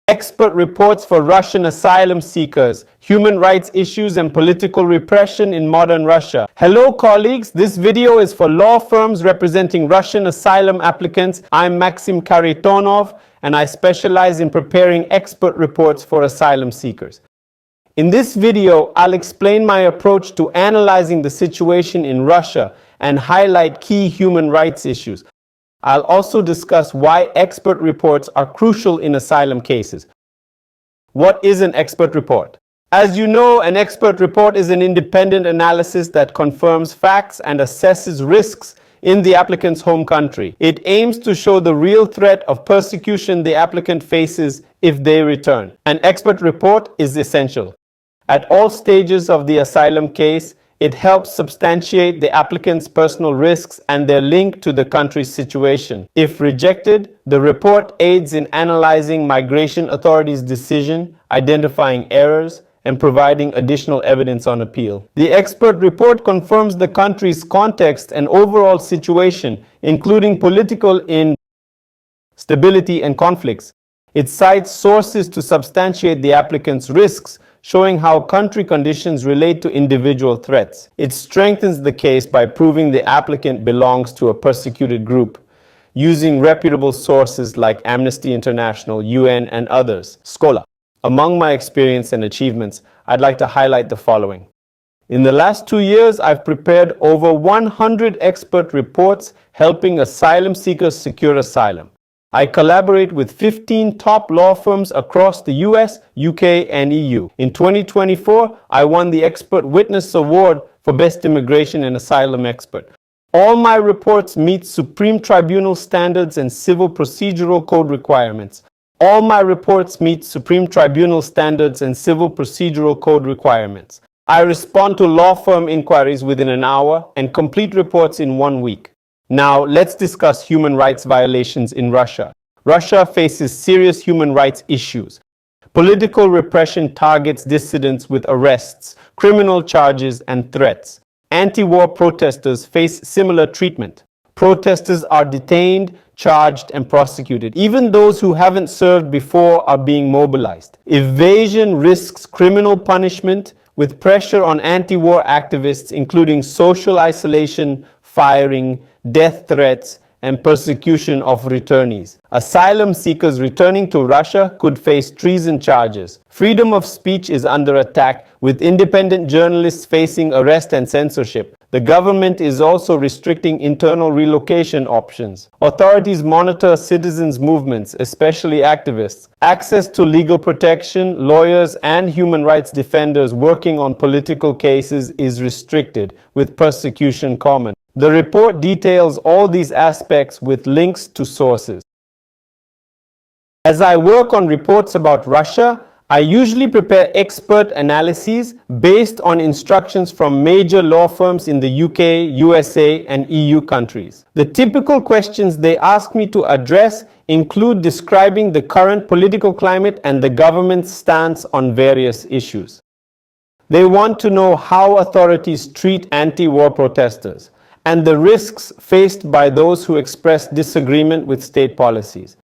Expert reports for Russian asylum seekers, human rights issues and political repression in modern Russia. Hello colleagues, this video is for law firms representing Russian asylum applicants. I'm Maxim Karitonov and I specialize in preparing expert reports for asylum seekers. In this video, I'll explain my approach to analyzing the situation in Russia and highlight key human rights issues. I'll also discuss why expert reports are crucial in asylum cases. What is an expert report? As you know, an expert report is an independent analysis that confirms facts and assesses risks in the applicant's home country. It aims to show the real threat of persecution the applicant faces if they return. An expert report is essential. At all stages of the asylum case, it helps substantiate the applicant's personal risks and their link to the country's situation. If rejected, the report aids in analyzing migration authorities' decision, identifying errors, and providing additional evidence on appeal. The expert report confirms the country's context and overall situation, including political instability and conflicts. It cites sources to substantiate the applicant's risks, showing how country conditions relate to individual threats. It strengthens the case by proving the applicant belongs to a persecuted group, using reputable sources like Amnesty International, UN, and others. Scholar. Among my experience and achievements, I'd like to highlight the following. In the last 2 years, I've prepared over 100 expert reports helping asylum seekers secure asylum. I collaborate with 15 top law firms across the US, UK, and EU. In 2024, I won the Expert Witness Award for Best Immigration and Asylum Expert. All my reports meet Supreme Tribunal standards and Civil Procedural Code requirements. All my reports meet Supreme Tribunal standards and Civil Procedural Code requirements. I respond to law firm inquiries within an hour and complete reports in 1 week. Now, let's discuss human rights violations in Russia. Russia faces serious human rights issues. Political repression targets dissidents with arrests, criminal charges, and threats. Anti-war protesters face similar treatment. Protesters are detained, charged, and prosecuted. Even those who haven't served before are being mobilized. Evasion risks criminal punishment, with pressure on anti-war activists, including social isolation, firing, death threats, and persecution of returnees. Asylum seekers returning to Russia could face treason charges. Freedom of speech is under attack, with independent journalists facing arrest and censorship. The government is also restricting internal relocation options. Authorities monitor citizens' movements, especially activists. Access to legal protection, lawyers, and human rights defenders working on political cases is restricted, with persecution common. The report details all these aspects with links to sources. As I work on reports about Russia, I usually prepare expert analyses based on instructions from major law firms in the UK, USA, and EU countries. The typical questions they ask me to address include describing the current political climate and the government's stance on various issues. They want to know how authorities treat anti-war protesters and the risks faced by those who express disagreement with state policies.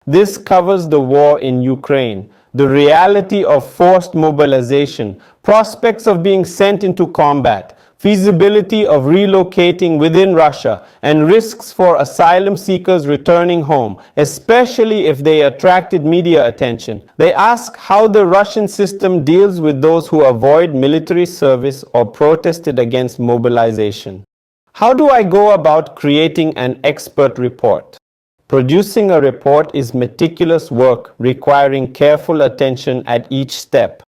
This covers the war in Ukraine, the reality of forced mobilization, prospects of being sent into combat, feasibility of relocating within Russia, and risks for asylum seekers returning home, especially if they attracted media attention. They ask how the Russian system deals with those who avoid military service or protested against mobilization. How do I go about creating an expert report? Producing a report is meticulous work requiring careful attention at each step.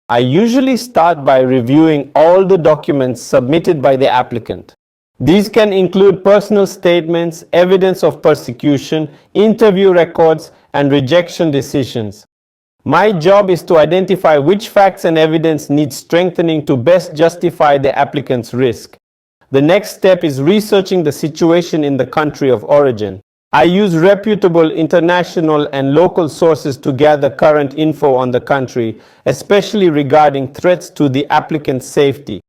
I usually start by reviewing all the documents submitted by the applicant. These can include personal statements, evidence of persecution, interview records, and rejection decisions. My job is to identify which facts and evidence need strengthening to best justify the applicant's risk. The next step is researching the situation in the country of origin. I use reputable international and local sources to gather current info on the country, especially regarding threats to the applicant's safety.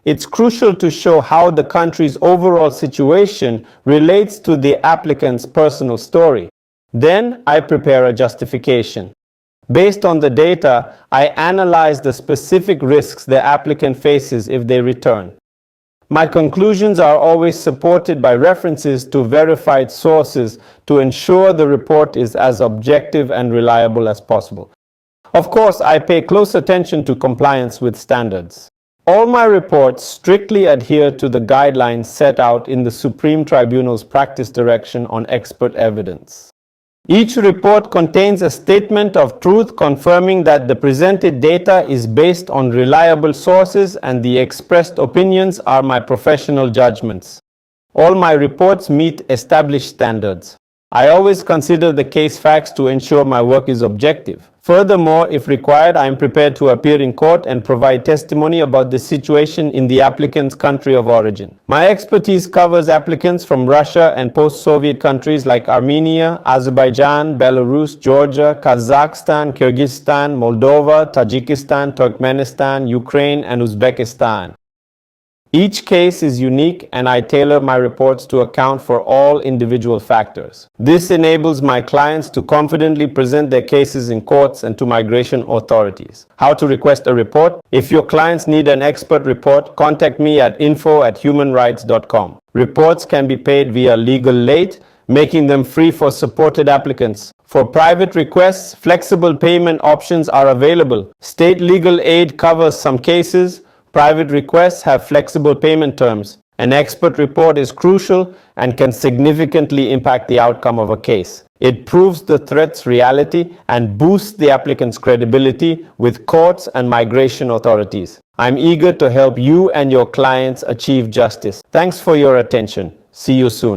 It's crucial to show how the country's overall situation relates to the applicant's personal story. Then I prepare a justification. Based on the data, I analyze the specific risks the applicant faces if they return. My conclusions are always supported by references to verified sources to ensure the report is as objective and reliable as possible. Of course, I pay close attention to compliance with standards. All my reports strictly adhere to the guidelines set out in the Supreme Tribunal's practice direction on expert evidence. Each report contains a statement of truth confirming that the presented data is based on reliable sources and the expressed opinions are my professional judgments. All my reports meet established standards. I always consider the case facts to ensure my work is objective. Furthermore, if required, I am prepared to appear in court and provide testimony about the situation in the applicant's country of origin. My expertise covers applicants from Russia and post-Soviet countries like Armenia, Azerbaijan, Belarus, Georgia, Kazakhstan, Kyrgyzstan, Moldova, Tajikistan, Turkmenistan, Ukraine, and Uzbekistan. Each case is unique and I tailor my reports to account for all individual factors. This enables my clients to confidently present their cases in courts and to migration authorities. How to request a report? If your clients need an expert report, contact me at info@humanrights.com. Reports can be paid via legal late, making them free for supported applicants. For private requests, flexible payment options are available. State legal aid covers some cases. Private requests have flexible payment terms. An expert report is crucial and can significantly impact the outcome of a case. It proves the threat's reality and boosts the applicant's credibility with courts and migration authorities. I'm eager to help you and your clients achieve justice. Thanks for your attention. See you soon.